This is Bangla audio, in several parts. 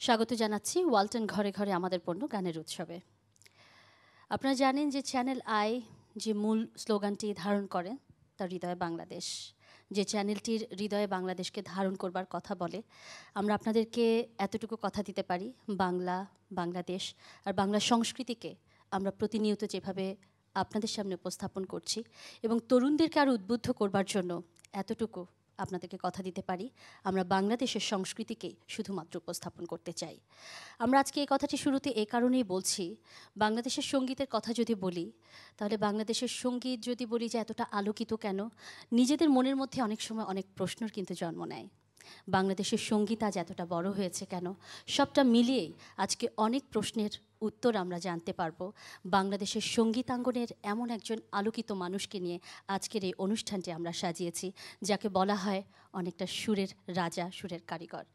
স্বাগত জানাচ্ছি ওয়ালটন ঘরে ঘরে আমাদের পণ্য গানের উৎসবে। আপনারা জানেন যে চ্যানেল আই যে মূল স্লোগানটি ধারণ করে তার হৃদয়ে বাংলাদেশ, যে চ্যানেলটির হৃদয়ে বাংলাদেশকে ধারণ করবার কথা বলে। আমরা আপনাদেরকে এতটুকু কথা দিতে পারি, বাংলা, বাংলাদেশ আর বাংলা সংস্কৃতিকে আমরা প্রতিনিয়ত যেভাবে আপনাদের সামনে উপস্থাপন করছি এবং তরুণদেরকে আরও উদ্বুদ্ধ করবার জন্য এতটুকু আপনাদেরকে কথা দিতে পারি, আমরা বাংলাদেশের সংস্কৃতিকেই শুধুমাত্র উপস্থাপন করতে চাই। আমরা আজকে এই কথাটি শুরুতে এই কারণেই বলছি, বাংলাদেশের সঙ্গীতের কথা যদি বলি, তাহলে বাংলাদেশের সঙ্গীত যদি বলি যে এতটা আলোকিত কেন, নিজেদের মনের মধ্যে অনেক সময় অনেক প্রশ্নর কিন্তু জন্ম নেয়। বাংলাদেশের সঙ্গীত আজ এতটা বড় হয়েছে কেন, সবটা মিলিয়েই আজকে অনেক প্রশ্নের উত্তর আমরা জানতে পারবো। বাংলাদেশের সঙ্গীতাঙ্গনের এমন একজন আলোকিত মানুষকে নিয়ে আজকের এই অনুষ্ঠানটি আমরা সাজিয়েছি, যাকে বলা হয় অনেকটা সুরের রাজা, সুরের কারিগর।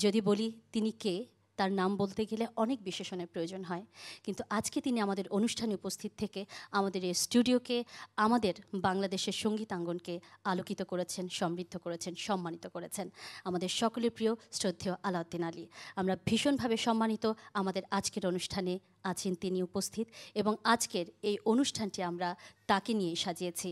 যদি বলি তিনি কে, তার নাম বলতে গেলে অনেক বিশেষণের প্রয়োজন হয়, কিন্তু আজকে তিনি আমাদের অনুষ্ঠানে উপস্থিত থেকে আমাদের এই স্টুডিওকে, আমাদের বাংলাদেশের সঙ্গীতাঙ্গনকে আলোকিত করেছেন, সমৃদ্ধ করেছেন, সম্মানিত করেছেন। আমাদের সকলের প্রিয় শ্রদ্ধেয় আলাউদ্দিন আলী, আমরা ভীষণভাবে সম্মানিত আমাদের আজকের অনুষ্ঠানে আছেন তিনি উপস্থিত, এবং আজকের এই অনুষ্ঠানটি আমরা তাকে নিয়ে সাজিয়েছি।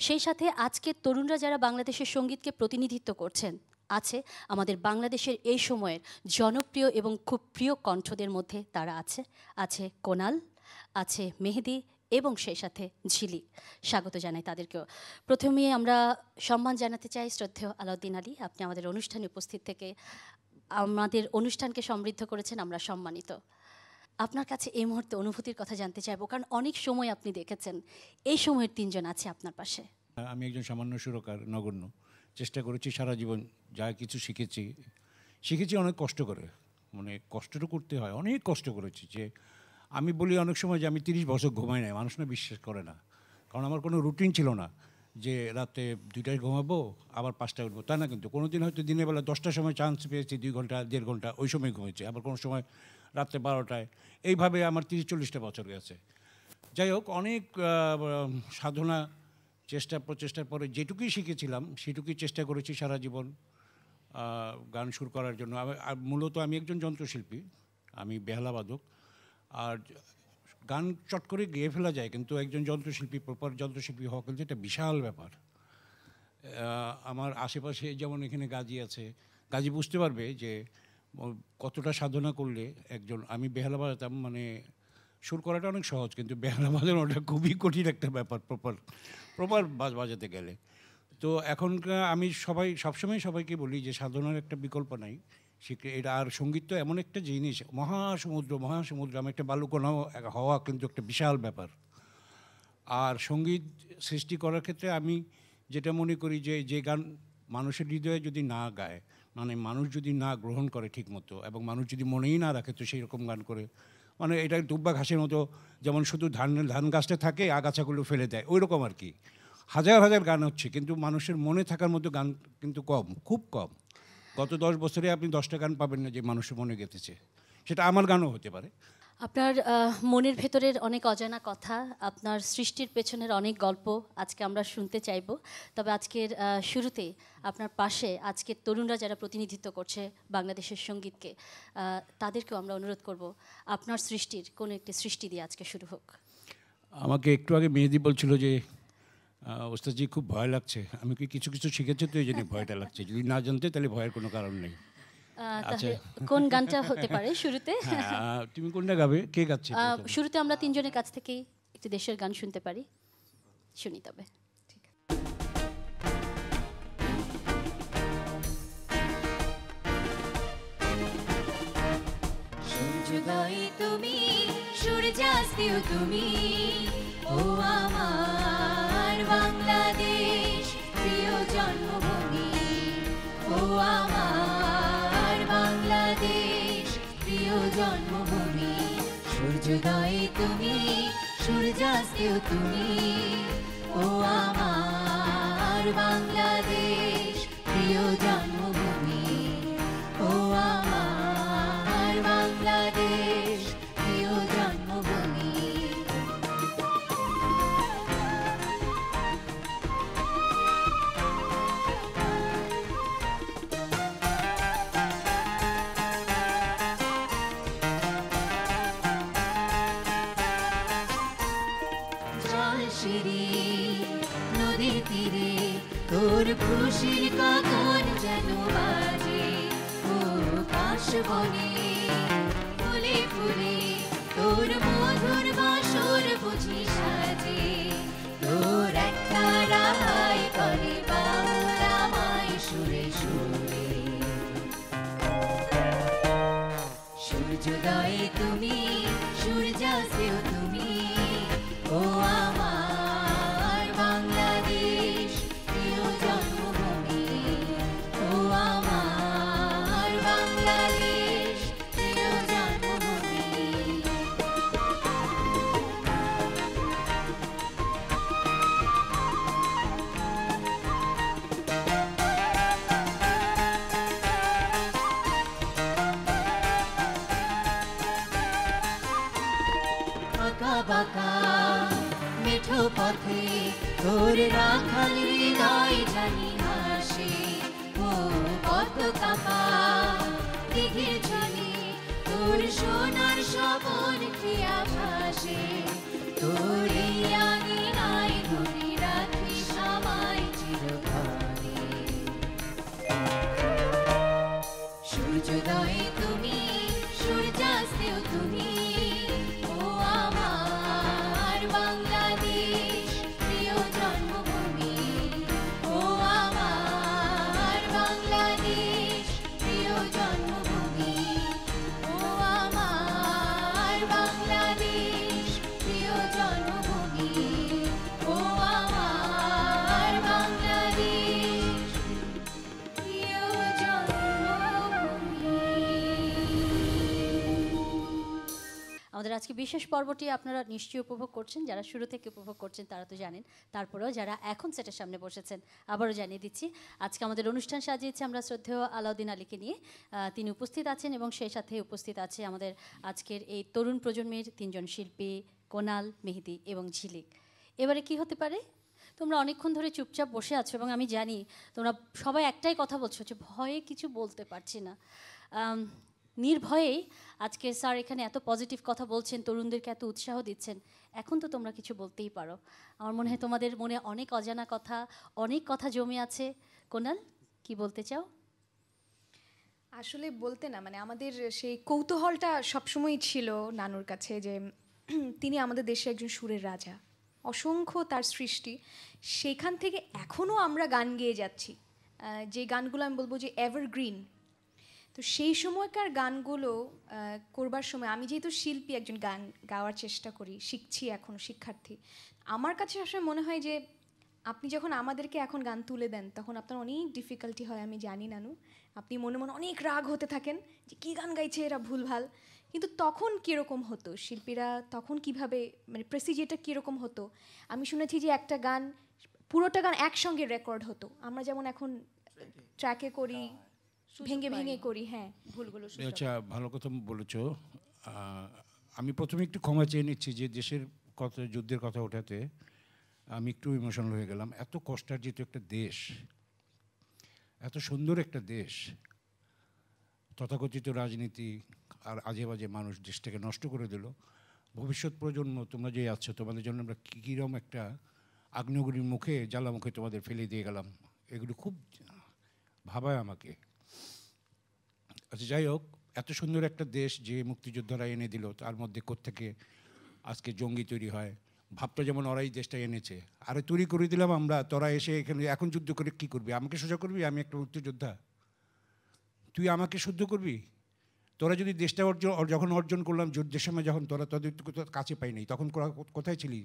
সেই সাথে আজকের তরুণরা যারা বাংলাদেশের সঙ্গীতকে প্রতিনিধিত্ব করছেন, আছে আমাদের বাংলাদেশের এই সময়ের জনপ্রিয় এবং খুব প্রিয় কণ্ঠদের মধ্যে তারা আছে কোনাল, আছে মেহেদি এবং সেই সাথে ঝিলিক। স্বাগত জানাই তাদেরকেও। প্রথমে আমরা সম্মান জানাতে চাই শ্রদ্ধেয় আলাউদ্দিন আলী, আপনি আমাদের অনুষ্ঠানে উপস্থিত থেকে আমাদের অনুষ্ঠানকে সমৃদ্ধ করেছেন, আমরা সম্মানিত। আপনার কাছে এই মুহূর্তে অনুভূতির কথা জানতে চাইবো, কারণ অনেক সময় আপনি দেখেছেন এই সময়ের তিনজন আছে আপনার পাশে। আমি একজন সামান্য সুরকার, নগণ্য। চেষ্টা করেছি সারা জীবন, যা কিছু শিখেছি অনেক কষ্ট করে, মানে কষ্টটা করতে হয়, অনেক কষ্ট করেছি। যে আমি বলি অনেক সময় যে আমি 30 বছর ঘুমাই নাই, মানুষ না বিশ্বাস করে না, কারণ আমার কোনো রুটিন ছিল না যে রাতে 2টায় ঘুমাবো আবার 5টায় উঠবো, তা না। কিন্তু কোনো দিন হয়তো দিনের বেলা 10টার সময় চান্স পেয়েছি, 2 ঘন্টা 1.5 ঘন্টা ওই সময় ঘুমিয়েছি, আবার কোনো সময় রাত্রে 12টায়। এইভাবে আমার 30-40টা বছর গেছে। যাই হোক, অনেক সাধনা, প্রচেষ্টার পরে যেটুকুই শিখেছিলাম সেটুকুই চেষ্টা করেছি সারা জীবন গান সুর করার জন্য। মূলত আমি একজন যন্ত্রশিল্পী, আমি বেহালাবাদক। আর গান চট করে গেয়ে ফেলা যায়, কিন্তু একজন যন্ত্রশিল্পী, প্রপার যন্ত্রশিল্পী হওয়া কিন্তু একটা বিশাল ব্যাপার। আমার আশেপাশে যেমন এখানে গাজী আছে, গাজী বুঝতে পারবে যে কতটা সাধনা করলে একজন, আমি বেহালা বাজাতাম, মানে সুর করাটা অনেক সহজ, কিন্তু বেহালা বাজানোটা খুবই কঠিন একটা ব্যাপার প্রপার বাজাতে গেলে। তো এখনকার আমি সবসময় সবাইকে বলি যে সাধনার একটা বিকল্প নাই, এটা। আর সঙ্গীত তো এমন একটা জিনিস, মহাসমুদ্র, আমি একটা বালুকণা হওয়া কিন্তু একটা বিশাল ব্যাপার। আর সঙ্গীত সৃষ্টি করার ক্ষেত্রে আমি যেটা মনে করি যে গান মানুষের হৃদয়ে যদি না গায়, মানে মানুষ যদি না গ্রহণ করে ঠিক মতো, এবং মানুষ যদি মনেই না রাখে, তো সেই রকম গান করে, মানে এটা দুব্বা ঘাসের মতো, যেমন শুধু ধান গাছটা থাকে, আগাছাগুলো ফেলে দেয়, ওই রকম আর কি। হাজার হাজার গান হচ্ছে, কিন্তু মানুষের মনে থাকার মতো গান কিন্তু কম, খুব কম। গত 10 বছরে আপনি 10টা গান পাবেন না যে মানুষের মনে গেঁথেছে। সেটা আমার গানও হতে পারে। আপনার মনের ভেতরের অনেক অজানা কথা, আপনার সৃষ্টির পেছনের অনেক গল্প আজকে আমরা শুনতে চাইব। তবে আজকের শুরুতে আপনার পাশে আজকের তরুণরা যারা প্রতিনিধিত্ব করছে বাংলাদেশের সঙ্গীতকে, তাদেরকেও আমরা অনুরোধ করব আপনার সৃষ্টির কোনো একটি সৃষ্টি দিয়ে আজকে শুরু হোক। আমাকে একটু আগে মেহেদি বলছিল যে ওস্তাদজি খুব ভয় লাগছে। আমি কি কিছু শিখেছি, তো এই জন্য ভয়টা লাগছে। যদি না জানতে তাহলে ভয়ের কোনো কারণ নেই। আচ্ছা, কোন গানটা হতে পারে শুরুতে? তুমি কোনটা গাবে? কে গাচ্ছে? শুরুতে আমরা তিনজনের কাছ থেকেই একটি দেশের গান শুনতে পারি, শুনি তবে। সূর্যোদয় তুমি, সূর্যাস্তেও তুমি, ও আমার বাংলাদেশ প্রিয় জন্মভূমি, ও আমার বাংলাদেশ প্রিয় জন্মভূমি। সূর্যোদয় তুমি, সূর্যাস্তেও তুমি, ও আমার বাংলাদেশ প্রিয় জন্মভূমি, ও আমার বাংলাদেশ প্রিয় জন্মভূমি। খুশির কখন যেন বাজে ও কাশবনে ফুলে ফুলে তোর মধুর বাসর বুঝি সাজে তোর একটা রাহাই করে বাংলা মাই সুরে সুরে সূর্যোদয়ে তুমি সূর্যাস্তেও তুমি ও আমার বাংলাদেশ প্রিয় জন্মভূমি ও আমার বাংলাদেশ প্রিয় জন্মভূমি আঁকা বাঁকা মেঠো পথে তোর রাখাল হৃদয় জানি হাসে ও কত কাপা দিঘির জলে তোর সোনার স্বপন ক্রিয়া ভাসে তোর এই আঙিনায় ধরে রাখি আমায় চিরকালে সূর্যোদয়ে তুমি সূর্যাস্তেও তুমি ও আমার বাংলাদেশ প্রিয় জন্মভূমি ও আমার বাংলাদেশ প্রিয় জন্মভূমি ও আমার বাংলাদেশ প্রিয় জন্মভূমি ও আমার বাংলাদেশ প্রিয় জন্মভূমি আমাদের আজকে বিশেষ পর্বটি আপনারা নিশ্চয়ই উপভোগ করছেন, যারা শুরু থেকে উপভোগ করছেন তারা তো জানেন, তারপরেও যারা এখন সেটের সামনে বসেছেন আবারও জানিয়ে দিচ্ছি আজকে আমাদের অনুষ্ঠান সাজিয়েছে আমরা শ্রদ্ধেয় আলাউদ্দিন আলীকে নিয়ে। তিনি উপস্থিত আছেন এবং সেই সাথে উপস্থিত আছে আমাদের আজকের এই তরুণ প্রজন্মের তিনজন শিল্পী কোনাল, মেহেদি এবং ঝিলিক। এবারে কি হতে পারে? তোমরা অনেকক্ষণ ধরে চুপচাপ বসে আছো এবং আমি জানি তোমরা সবাই একটাই কথা বলছো যে ভয়ে কিছু বলতে পারছি না। নির্ভয়েই আজকে স্যার এখানে এত পজিটিভ কথা বলছেন, তরুণদেরকে এত উৎসাহ দিচ্ছেন, এখন তো তোমরা কিছু বলতেই পারো। আমার মনে হয় তোমাদের মনে অনেক অজানা কথা, অনেক কথা জমে আছে। কোনাল, কি বলতে চাও? আসলে বলতে না, মানে আমাদের সেই কৌতূহলটা সবসময়ই ছিল নানুর কাছে যে তিনি আমাদের দেশে একজন সুরের রাজা, অসংখ্য তার সৃষ্টি, সেখান থেকে এখনও আমরা গান গেয়ে যাচ্ছি, যে গানগুলো আমি বলবো যে এভারগ্রিন। তো সেই সময়কার গানগুলো করবার সময় আমি যেহেতু শিল্পী, একজন গান গাওয়ার চেষ্টা করি, শিখছি, এখনও শিক্ষার্থী, আমার কাছে আসলে মনে হয় যে আপনি যখন আমাদেরকে এখন গান তুলে দেন তখন আপনার অনেক ডিফিকাল্টি হয়, আমি জানি নানু, আপনি মনে মনে অনেক রাগ হতে থাকেন যে কী গান গাইছে এরা, ভুলভাল। কিন্তু তখন কীরকম হতো, শিল্পীরা তখন কিভাবে, মানে প্রেসিজিয়ারটা কীরকম হতো, আমি শুনেছি যে একটা গান, পুরোটা গান একসঙ্গে রেকর্ড হতো, আমরা যেমন এখন ট্র্যাকে করি, ভেঙে ভেঙে করি, হ্যাঁ, ভুলগুলো। আচ্ছা, ভালো কথা বলেছো। আমি প্রথমে একটু ক্ষমা চেয়ে নিচ্ছি যে দেশের কথা, যুদ্ধের কথা ওঠাতে আমি একটু ইমোশনাল হয়ে গেলাম। এত কষ্টার্জিত একটা দেশ, এত সুন্দর একটা দেশ, তথাকথিত রাজনীতি আর আজে বাজে মানুষ দেশটাকে নষ্ট করে দিল। ভবিষ্যৎ প্রজন্ম, তোমরা যে আছো, তোমাদের জন্য আমরা কীরকম একটা আগ্নেয়গিরির মুখে, জ্বালামুখে তোমাদের ফেলে দিয়ে গেলাম, এগুলো খুব ভাবায় আমাকে। আচ্ছা, যাই হোক, এত সুন্দর একটা দেশ যে মুক্তিযোদ্ধারা এনে দিল, তার মধ্যে কোত্থেকে আজকে জঙ্গি তৈরি হয়। ভাবটা যেমন ওরাই দেশটা এনেছে, আরে তৈরি করে দিলাম আমরা, তোরা এসে এখানে এখন যুদ্ধ করে কী করবি? আমাকে সোজা করবি? আমি একটা মুক্তিযোদ্ধা, তুই আমাকে শুদ্ধ করবি? তোরা যদি দেশটা যখন অর্জন করলাম যুদ্ধের সময়, যখন তোরা তোদের কাছে পাইনি, তখন কোথায় ছিলি?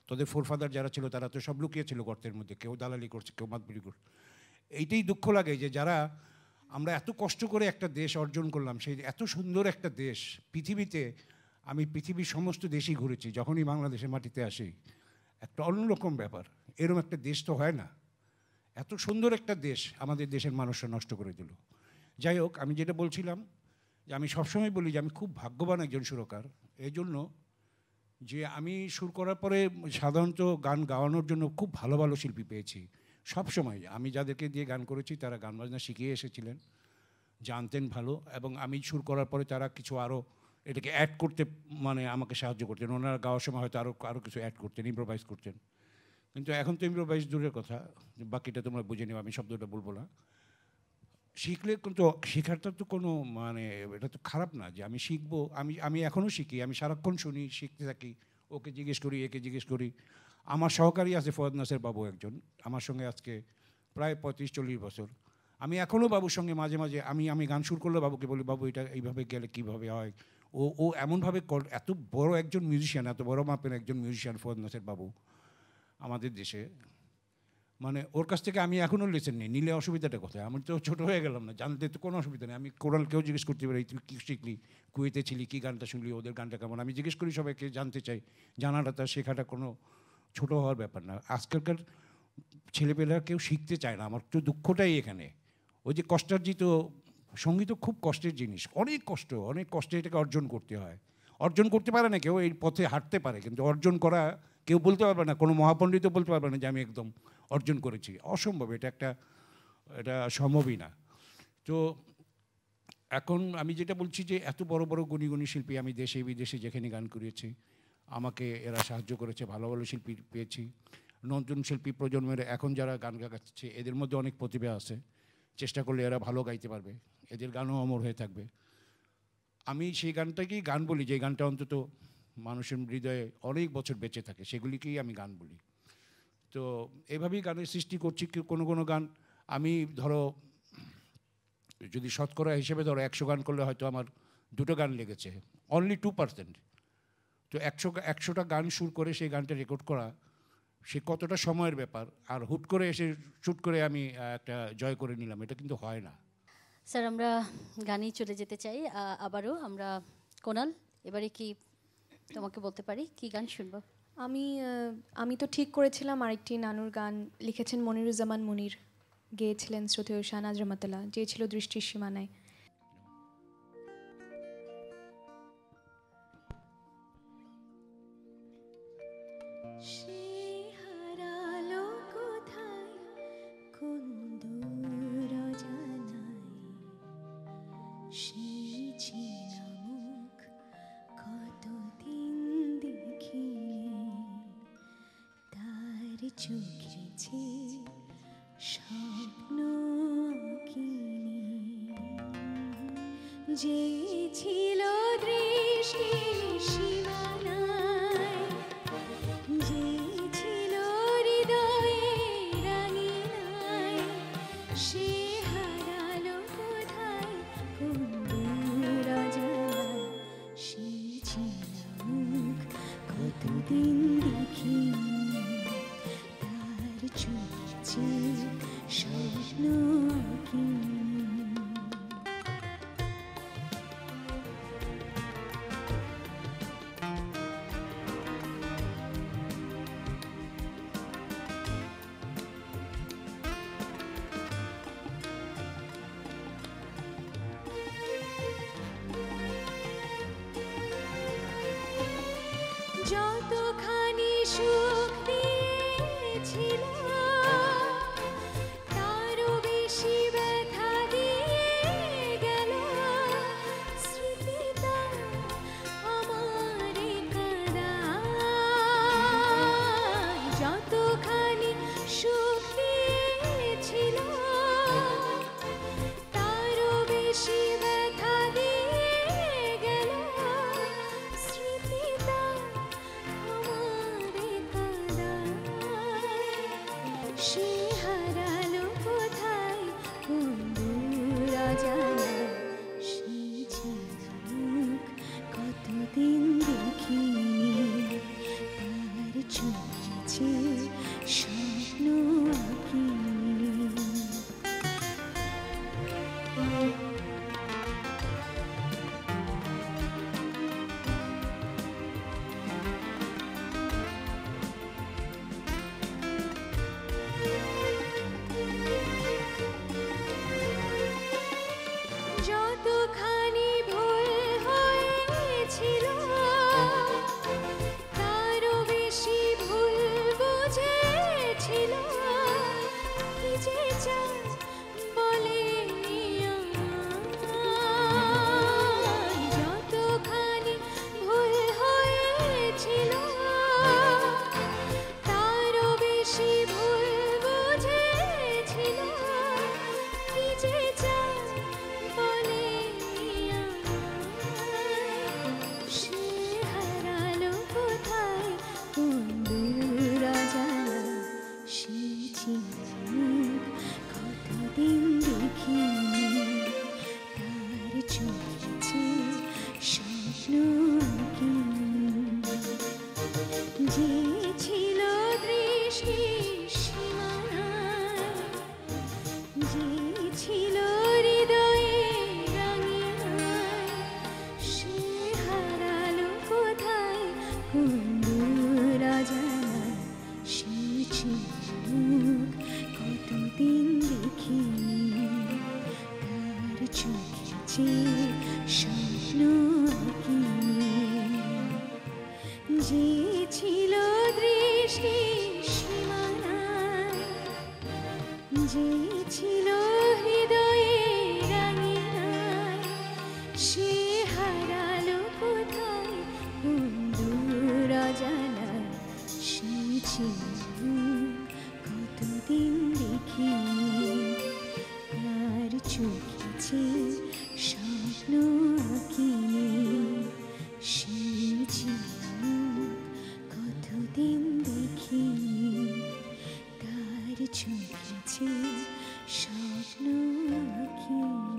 তোদের ফোরফাদার যারা ছিল তারা তো সব লুকিয়ে ছিল গর্তের মধ্যে, কেউ দালালি করছে, কেউ মাতবরি করছে। এইটাই দুঃখ লাগে যে যারা আমরা এত কষ্ট করে একটা দেশ অর্জন করলাম, সেই এত সুন্দর একটা দেশ পৃথিবীতে, আমি পৃথিবীর সমস্ত দেশই ঘুরেছি, যখনই বাংলাদেশের মাটিতে আসি একটা অন্যরকম ব্যাপার। এরকম একটা দেশ তো হয় না, এত সুন্দর একটা দেশ আমাদের দেশের মানুষরা নষ্ট করে দিল। যাই হোক, আমি যেটা বলছিলাম যে আমি সবসময় বলি যে আমি খুব ভাগ্যবান একজন সুরকার, এই জন্য যে আমি সুর করার পরে সাধারণত গান গাওয়ানোর জন্য খুব ভালো ভালো শিল্পী পেয়েছি। সব সময় আমি যাদেরকে দিয়ে গান করেছি তারা গান বাজনা শিখিয়ে এসেছিলেন, জানতেন ভালো, এবং আমি সুর করার পরে তারা কিছু আরও এটাকে অ্যাড করতে, মানে আমাকে সাহায্য করতেন। ওনারা গাওয়ার সময় হয়তো আরও কিছু অ্যাড করতেন, ইম্প্রোভাইজ করতেন। কিন্তু এখন তো ইম্প্রোভাইজ দূরের কথা, বাকিটা তোমরা বুঝে নেবে, আমি শব্দটা বলবো না। শিখলে কিন্তু শেখাটা তো কোনো মানে এটা তো খারাপ না যে আমি শিখবো। আমি এখনও শিখি, আমি সারাক্ষণ শুনি, শিখতে থাকি, ওকে জিজ্ঞেস করি, একে জিজ্ঞেস করি। আমার সহকারী আছে ফয়েদ নাসের বাবু একজন, আমার সঙ্গে আজকে প্রায় 35-40 বছর। আমি এখনও বাবুর সঙ্গে মাঝে মাঝে আমি গান শুরু করলে বাবুকে বলি, বাবু এটা এইভাবে গেলে কীভাবে হয়। ও এমনভাবে এত বড় একজন মিউজিশিয়ান, এত বড় মাপের একজন মিউজিশিয়ান ফয়েদ নাসের বাবু আমাদের দেশে, মানে ওর কাছ থেকে আমি এখনও লেসেন নিই। নিলে অসুবিধাটা কোথায়? আমি তো ছোটো হয়ে গেলাম না, জানতে তো কোনো অসুবিধা নেই। আমি কোরালকেও জিজ্ঞেস করতে পারি, তুই কী শিখলি, কুয়েতে ছিলি, কী গানটা শুনলি, ওদের গানটা কেমন। আমি জিজ্ঞেস করি সবাইকে, জানতে চাই। জানাটা তার শেখাটা কোনো ছোটো হওয়ার ব্যাপার না। আজকালকার ছেলেপেলেরা কেউ শিখতে চায় না, আমার তো দুঃখটাই এখানে। ওই যে কষ্টার্জিত সঙ্গীত খুব কষ্টের জিনিস, অনেক কষ্টে এটাকে অর্জন করতে হয়। অর্জন করতে পারে না কেউ, এই পথে হাঁটতে পারে, কিন্তু অর্জন করা কেউ বলতে পারবে না, কোনো মহাপণ্ডিতও বলতে পারবে না যে আমি একদম অর্জন করেছি। অসম্ভব, এটা সম্ভবই না। তো এখন আমি যেটা বলছি যে এত বড় বড় গুণী গুণী শিল্পী আমি দেশে বিদেশে যেখানে গান করিয়েছি, আমাকে এরা সাহায্য করেছে, ভালো ভালো শিল্পী পেয়েছি। নতুন শিল্পী প্রজন্মের এখন যারা গান গাচ্ছে এদের মধ্যে অনেক প্রতিভা আছে, চেষ্টা করলে এরা ভালো গাইতে পারবে, এদের গানও অমর হয়ে থাকবে। আমি সেই গানটাকেই গান বলি, যে গানটা অন্তত মানুষের হৃদয়ে অনেক বছর বেঁচে থাকে, সেগুলিকেই আমি গান বলি। তো এভাবেই গানের সৃষ্টি করছি। কোনো গান আমি ধরো যদি শতকরা হিসেবে ধরো 100 গান করলে হয়তো আমার 2টো গান লেগেছে, অনলি 2%। তো 100টা গান সুর করে সেই গানটা রেকর্ড করা, সে কতটা সময়ের ব্যাপার। আর হুট করে এসে শুট করে আমি একটা জয় করে নিলাম, এটা কিন্তু হয় না। স্যার আমরা গানেই চলে যেতে চাই আবারও। আমরা কোনাল, এবারে কি তোমাকে বলতে পারি কি গান শুনবো? আমি তো ঠিক করেছিলাম আরেকটি নানুর গান লিখেছেন মনিরুজ্জামান মুনির, গেয়েছিলেন শ্রদ্ধেয় শাহনাজ রহমাতুল্লাহ, যে ছিল দৃষ্টির সীমানায়। চোখেছে স্বপ্ন যে ছিল দৃষ্টির সীমানায়, যে ছিল হৃদয়ে রাঙিনায়, সে হারালো কোথায় কোন দূর অজানায়। সে ছিল মুখ কতদিন দেখিনি, চুপচে স্বপ্ন যতখানি সুখ দিয়েছিল তারও বেশি ব্যথা দিয়ে গেল স্মৃতিটা আমারে কাঁদায়। যতখানি সুখ দিয়েছিল তারও বেশি ব্যথা দিয়ে গেল স্মৃতিটা আমারে কাঁদায়। সে হারালো কোথায় কোন দূর অজানায়। সে ঝিনুক কতদিন দেখিনি, তার চুপচে স্বপ্ন যতখানি ভুল হয়েছিল তারও বেশি ভুল বুঝেছিল। কি যে চায় বলেনি যে চায় বলে আমায়, সে হারালো কোথায় কোন দূর অজানায়, সে ঝিনুক কতদিন দেখিনি, তার চোখে স্বপ্ন আঁকিনি। যে ছিল দৃষ্টির সীমানায়, যে ছিল হৃদয়ের রাঙিনায়, সে হারালো কোথায় কোন দূর অজানায়, সে ঝিনুক কতদিন দেখিনি, তার চোখে যে স্বপ্ন আঁকিনি। যে ছিল দৃষ্টির সীমানায়, যে ছিল হৃদয়ের রাঙিনায়, সে হারালো কোথায় কোন দূর অজানায়, সে ঝিনুক কতদিন দেখিনি, তার চোখে যে স্বপ্ন আঁকিনি। সে ঝিনুক কতদিন দেখিনি, তার চোখে যে স্বপ্ন আঁকিনি।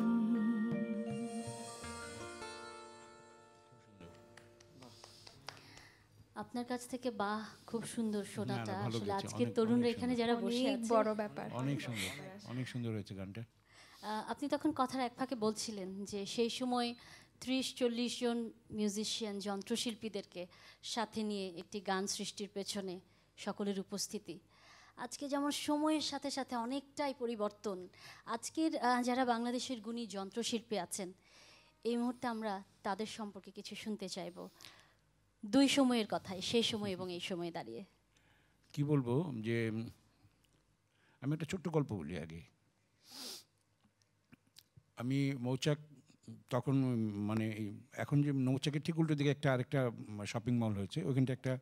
আপনার কাছ থেকে বাহ খুব সুন্দর শোনাটা, ভালো আসলে গেয়েছে, আজকের অনেক তরুণরা সুন্দর। এখানে যারা বসে অনেক আছে, বড় ব্যাপার। অনেক সুন্দর হয়েছে গানটা। আপনি তখন কথার এক ফাঁকে বলছিলেন যে সেই সময় 30-40 জন মিউজিশিয়ান যন্ত্রশিল্পীদেরকে সাথে নিয়ে একটি গান সৃষ্টির পেছনে সকলের উপস্থিতি। আজকে যেমন সময়ের সাথে সাথে অনেকটাই পরিবর্তন। আজকের যারা বাংলাদেশের গুণী যন্ত্রশিল্পী আছেন, এই মুহূর্তে আমরা তাদের সম্পর্কে কিছু শুনতে চাইব, দুই সময়ের কথাই, সেই সময় এবং এই সময়ে দাঁড়িয়ে। কি বলবো যে আমি একটা ছোট্ট গল্প বলি আগে। আমি মৌচাক তখন মানে এখন যে মৌচাকের ঠিক উল্টো দিকে একটা আরেকটা শপিং মল হয়েছে, ওইখানটা একটা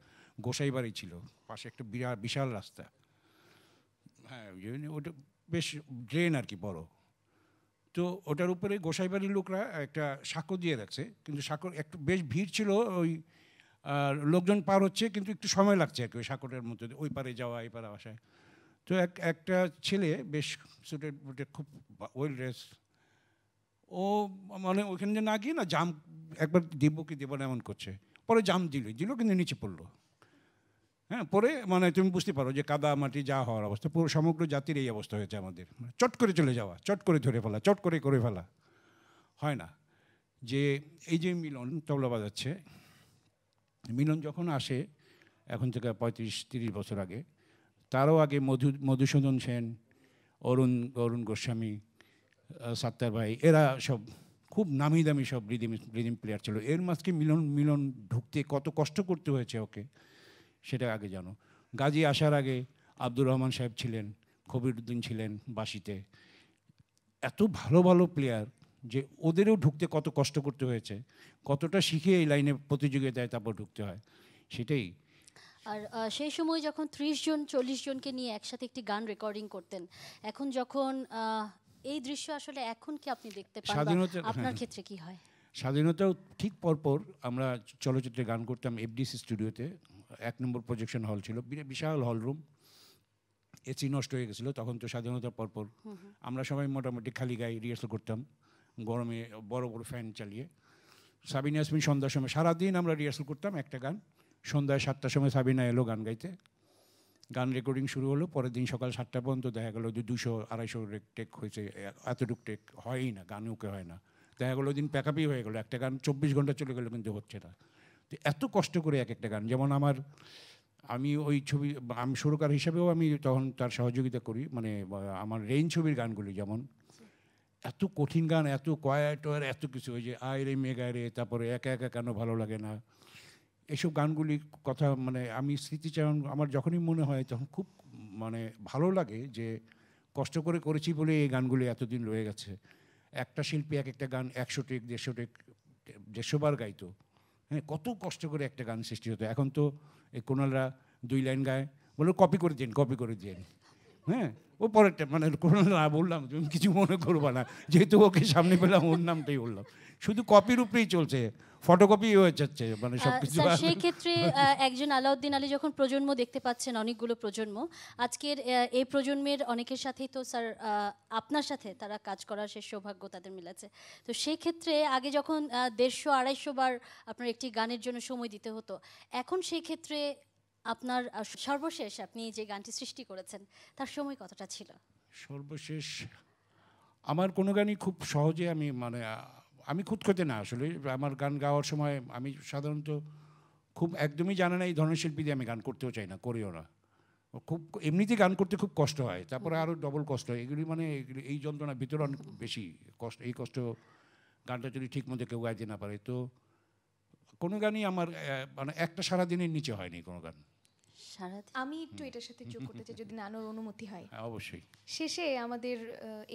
গোসাই বাড়ি ছিল, পাশে একটা বিশাল রাস্তা। হ্যাঁ, ওটা বেশ ড্রেন আর কি, বড়। তো ওটার উপরে গোসাই বাড়ির লোকরা একটা সাঁকো দিয়ে রাখছে, কিন্তু সাঁকোর একটু বেশ ভিড় ছিল, ওই লোকজন পার হচ্ছে, কিন্তু একটু সময় লাগছে আর কি ওই সাঁকোটার মধ্যে ওই পারে যাওয়া এই পারে আসায়। তো একটা ছেলে বেশ সুটেড বুটেড, খুব ওয়েল ড্রেস, ও মানে ওইখানে না গিয়ে না জাম একবার দিব কি দেব না এমন করছে, পরে জাম দিল কিন্তু নিচে পড়লো। হ্যাঁ, পরে মানে তুমি বুঝতে পারো যে কাদা মাটি যা হওয়ার অবস্থা, পুরো সমগ্র জাতির এই অবস্থা হয়েছে আমাদের। চট করে চলে যাওয়া, চট করে ধরে ফেলা, চট করে ফেলা হয় না। যে এই যে মিলন তবলা বাজাচ্ছে, মিলন যখন আসে এখন থেকে 35-30 বছর আগে, তারও আগে মধুসূদন সেন, অরুণ গোস্বামী, সাত্তার ভাই, এরা সব খুব নামি দামি সব রিদিম প্লেয়ার ছিল। এর মাঝকে মিলন ঢুকতে কত কষ্ট করতে হয়েছে ওকে, সেটা আগে জানো। গাজী আসার আগে আব্দুর রহমান সাহেব ছিলেন, কবিরউদ্দিন ছিলেন বাঁশিতে। এত ভালো ভালো প্লেয়ার যে ওদেরও ঢুকতে কত কষ্ট করতে হয়েছে, কতটা শিখে এই লাইনে প্রতিযোগিতায় তারপর ঢুকতে হয়, সেটাই। আর সেই সময় যখন 30-40 জনকে নিয়ে একসাথে একটি গান রেকর্ডিং করতেন, এখন যখন এই দৃশ্য আসলে এখন কি আপনি দেখতে পান, আপনার ক্ষেত্রে কি হয়? স্বাধীনতাও ঠিক পরপর আমরা চলচ্চিত্রে গান করতাম এফডিসি স্টুডিওতে, 1 নম্বর প্রজেকশন হল ছিল, বিশাল হল রুম, এসি নষ্ট হয়ে গেছিলো তখন। তো স্বাধীনতার পরপর আমরা সবাই মোটামুটি খালি গায়ে রিহার্সাল করতাম, গরমে বড় বড় ফ্যান চালিয়ে। সাবিনা ইয়াসমিন সন্ধ্যার সময় সারাদিন আমরা রিহার্সাল করতাম একটা গান, সন্ধ্যায় 7টার সময় সাবিনা এলো গান গাইতে, গান রেকর্ডিং শুরু হলো। পরের দিন সকাল 7টা পর্যন্ত দেখা গেলো যে 200-250 টেক হয়েছে, এতটুকু টেক হয়ই না, গান ওকে হয় না। দেখা গেলো দিন প্যাকআপই হয়ে গেলো, একটা গান 24 ঘন্টা চলে গেলো কিন্তু হচ্ছে না। তো এত কষ্ট করে এক একটা গান, যেমন আমি ওই ছবি, আমি সুরকার হিসাবেও আমি তখন তার সহযোগিতা করি, মানে আমার রেইন ছবির গানগুলি যেমন এত কঠিন গান, এত কয়েট এত কিছু, ওই যে আয় রে মেঘায় রে, তারপরে একা একা কেন ভালো লাগে না, এসব গানগুলি কথা মানে আমি স্মৃতিচারণ আমার যখনই মনে হয় তখন খুব মানে ভালো লাগে যে কষ্ট করে করেছি বলে এই গানগুলি এতদিন রয়ে গেছে। একটা শিল্পী এক একটা গান 100 টেক 150 টেক 150 বার গাইতো। হ্যাঁ, কত কষ্ট করে একটা গান সৃষ্টি হতো। এখন তো এই কোনালরা 2 লাইন গায়, বলে কপি করে দিন। হ্যাঁ, ও পরেরটা মানে কোনো না বললাম তুমি কিছু মনে করবা না, যেহেতু ওকে সামনে পেলাম ওর নামটাই বললাম। শুধু কপির উপরেই চলছে, ফটোকপি হয়ে যাচ্ছে মানে সব কিছু। স্যার সেই ক্ষেত্রে একজন আলাউদ্দিন আলী যখন প্রজন্ম দেখতে পাচ্ছেন, অনেকগুলো প্রজন্ম, আজকের এই প্রজন্মের অনেকের সাথেই তো স্যার আপনার সাথে তারা কাজ করার সে সৌভাগ্য তাদের মিলেছে। তো সেই ক্ষেত্রে আগে যখন 150-250 বার আপনার একটি গানের জন্য সময় দিতে হতো, এখন সেই ক্ষেত্রে আপনার সর্বশেষ আপনি যে গানটি সৃষ্টি করেছেন তার সময় কতটা ছিল? সর্বশেষ আমার কোনো গানই খুব সহজে আমি মানে আমি খুঁতখুঁতে না আসলে। আমার গান গাওয়ার সময় আমি সাধারণত খুব একদমই জানা না এই ধরনের শিল্পী দিয়ে আমি গান করতেও চাই না, করিও না। খুব এমনিতে গান করতে খুব কষ্ট হয়, তারপরে আরও ডবল কষ্ট হয়। এগুলি মানে এই যন্ত্রণার ভিতরে অনেক বেশি কষ্ট। এই কষ্ট গানটা যদি ঠিক মতো কেউ গাইতে না পারে, তো কোনো গানই আমার মানে একটা সারাদিনের নিচে হয়নি কোনো গান। সারাদিন আমি একটু এটার সাথে যোগ করতে চাই, যদি নানুর অনুমতি হয়। হ্যাঁ, অবশ্যই। শেষে আমাদের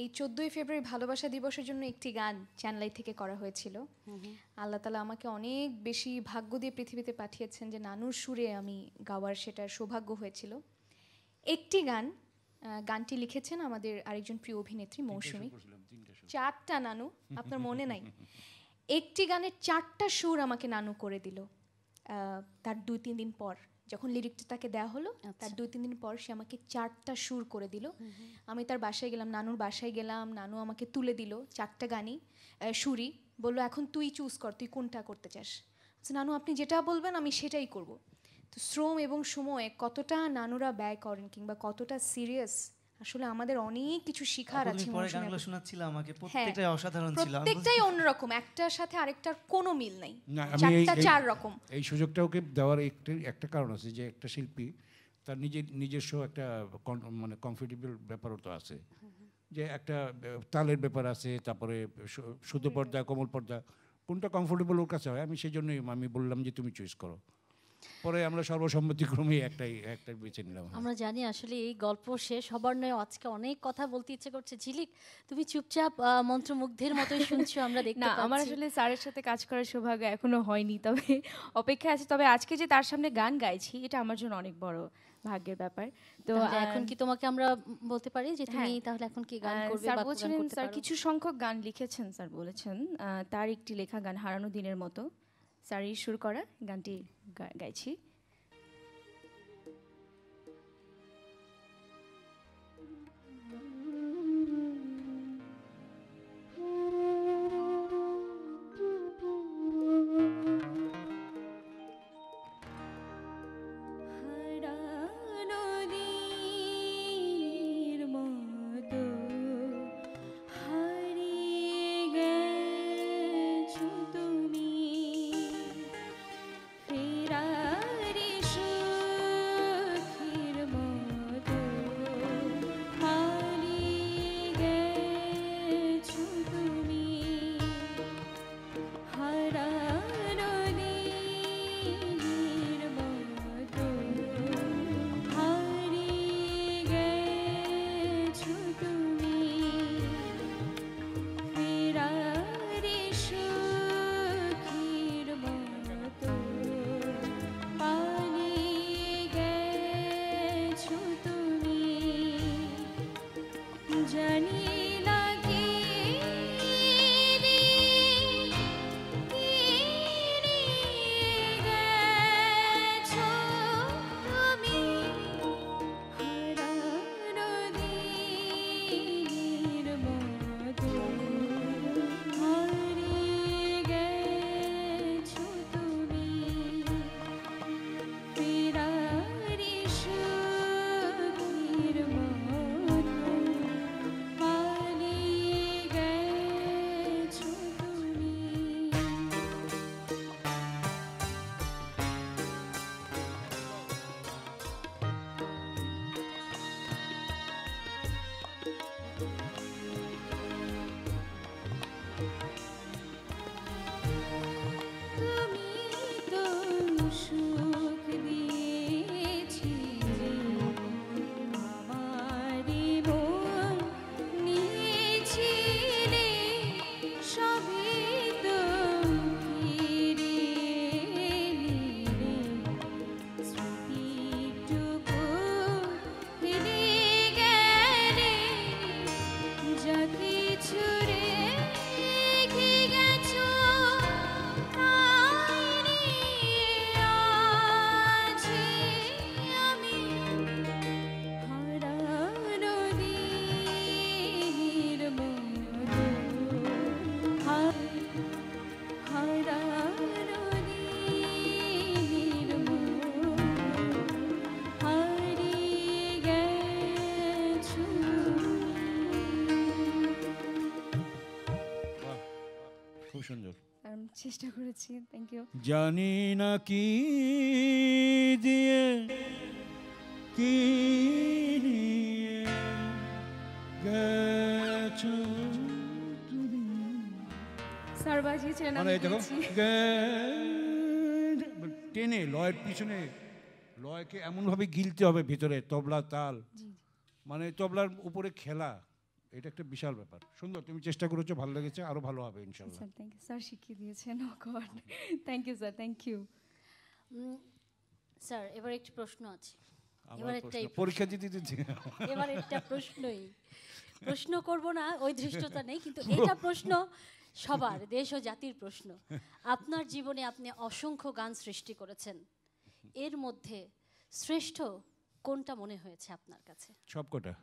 এই 14ই ফেব্রুয়ারি ভালোবাসা দিবসের জন্য একটি গান চ্যানেলাই থেকে করা হয়েছিল। আল্লাহ তালা আমাকে অনেক বেশি ভাগ্য দিয়ে পৃথিবীতে পাঠিয়েছেন যে নানুর সুরে আমি গাওয়ার সেটার সৌভাগ্য হয়েছিল। একটি গান, গানটি লিখেছেন আমাদের আরেকজন প্রিয় অভিনেত্রী মৌসুমী। 4টা নানু, আপনার মনে নাই? একটি গানের 4টা সুর আমাকে নানু করে দিল। তার 2-3 দিন পর যখন লিরিকটা তাকে দেওয়া হলো, তার 2-3 দিন পর সে আমাকে 4টা সুর করে দিল। আমি তার বাসায় গেলাম, নানুর বাসায় গেলাম, নানু আমাকে তুলে দিল 4টা গানই সুরই, বললো এখন তুই চুজ কর, তুই কোনটা করতে চাস। নানু আপনি যেটা বলবেন আমি সেটাই করব। তো শ্রম এবং সময় কতটা নানুরা ব্যয় করেন কিংবা কতটা সিরিয়াস, আসলে আমাদের অনেক কিছু শিখার আছে। পরে গানগুলো শোনাচ্ছিল আমাকে, প্রত্যেকটাই অসাধারণ ছিল, প্রত্যেকটাই অন্যরকম, একটার সাথে আরেকটার কোনো মিল নাই, না, আমি 4টা 4 রকম। এই সুযোগটা ওকে দেওয়ার একটা কারণ আছে যে একটা শিল্পী তার নিজস্ব একটা মানে কমফোর্টেবল ব্যাপারও তো আছে, যে একটা তালের ব্যাপার আছে, তারপরে সুতো পর্দা, কোমল পর্দা, কোনটা কমফোর্টেবল ওর কাছে হয়। আমি সেই জন্যই আমি বললাম যে তুমি চয়েস করো। পরে আমরা সর্বসম্মতিক্রমে একটাই বেছে নিলাম। আমরা জানি আসলে এই গল্প শেষ হবার নয়, আজকে অনেক কথা বলতে ইচ্ছে করছে। ঝিলিক, তুমি চুপচাপ মন্ত্রমুগ্ধের মতোই শুনছো, আমরা দেখতে না, পাচ্ছি। আমার আসলে স্যারের সাথে কাজ করার সৌভাগ্য এখনো হয়নি, তবে অপেক্ষা আছে। তবে আজকে যে তার সামনে গান গাইছি, এটা আমার জন্য অনেক বড় ভাগ্যের ব্যাপার। তো তাহলে এখন কি তোমাকে আমরা বলতে পারি যে তুমি হ্যাঁ। তাহলে এখন কি গান করবে স্যার বা গান বলছিলেন, করতে স্যার পারো? কিছু সংখ্যক গান লিখেছেন, স্যার বলেছেন তার একটি লেখা গান হারানো দিনের মতো, স্যারই সুর করা গানটি গাইছি। হারানো দিনের মতো হারিয়ে গেছো তুমি, ফেরার কিছু রেখে গেছো তাই নিয়ে আছি আমি হারানো দিনের মতো হারানো দিনের মতো হারিয়ে গেছো বাহ, খুব সুন্দর। চেষ্টা করেছি, থ্যাংক ইউ। জানি না কি দিয়ে কি নিয়ে গেছো তুমি। স্যার বাজিয়েছিলেন, মানে আমি দেখো পেয়েছি। টেনে লয়ের পিছনে লয়কে এমনভাবে গিলতে হবে ভিতরে, তবলা তাল, মানে তবলার উপরে খেলা, এটা একটা বিশাল ব্যাপার। সুন্দর, তুমি চেষ্টা করেছো, ভালো লেগেছে, আরো ভালো হবে ইনশাল্লাহ। স্যার থ্যাংক ইউ, স্যার শিখিয়ে দিয়েছেন। Oh God, thank you sir, thank you. Sir এবার একটি প্রশ্ন আছে। আমার এবার প্রশ্ন, একটাই পরীক্ষা দিতে দিতে এবার একটা প্রশ্নই, প্রশ্ন করব না ওই ধৃষ্টতা নেই, কিন্তু এটা প্রশ্ন সবার, দেশ ও জাতির প্রশ্ন। আপনার জীবনে আপনি অসংখ্য গান সৃষ্টি করেছেন, এর মধ্যে শ্রেষ্ঠ কোনটা মনে হয়েছে আপনার কাছে? সবকটা।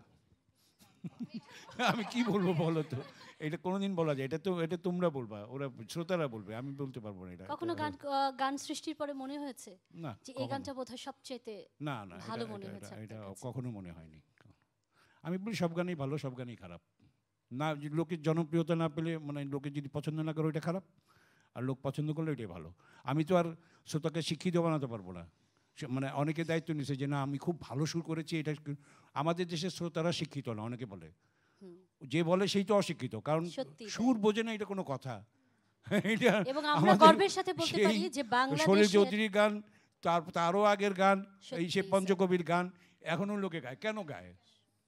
আমি কি বলবো বলো তো, এটা কোনোদিন বলা যায়? এটা তোমরা বলবা, ওরা শ্রোতারা বলবে, আমি বলতে পারবো না এটা। কখনো গান গান সৃষ্টির পরে মনে হয়েছে না, যে এই কখনো। গানটা বোধহয় সবচেয়ে না না, ভালো এটা- মনে এটা- হয়েছে এটা- এটা আপনার কাছে? কখনো মনে হয়নি। আমি বলি সব গানই ভালো, সব গানই খারাপ না। লোকের জনপ্রিয়তা না পেলে, মানে লোকে যদি পছন্দ না করে ওইটা খারাপ, আর লোক পছন্দ করলে ওইটাই ভালো। আমি তো আর শ্রোতাকে শিক্ষিত বানাতে পারবো না। মানে অনেকে দায়িত্ব নিছে যে না আমি খুব ভালো সুর করেছি, এটা আমাদের দেশের শ্রোতারা শিক্ষিত না, অনেকে বলে। যে বলে সেই তো অশিক্ষিত, কারণ সত্যি তাই। সুর বোঝে না, এটা কোনো কথা? এটা এবং আমরা আমাদের গর্বের সাথে বলতে সেই পারি যে সলিল বাংলাদেশের চৌধুরীর গান, তারও আগের গান, এই সে সত্যি পঞ্চকবির গান এখনো লোকে গায়। কেন গায়?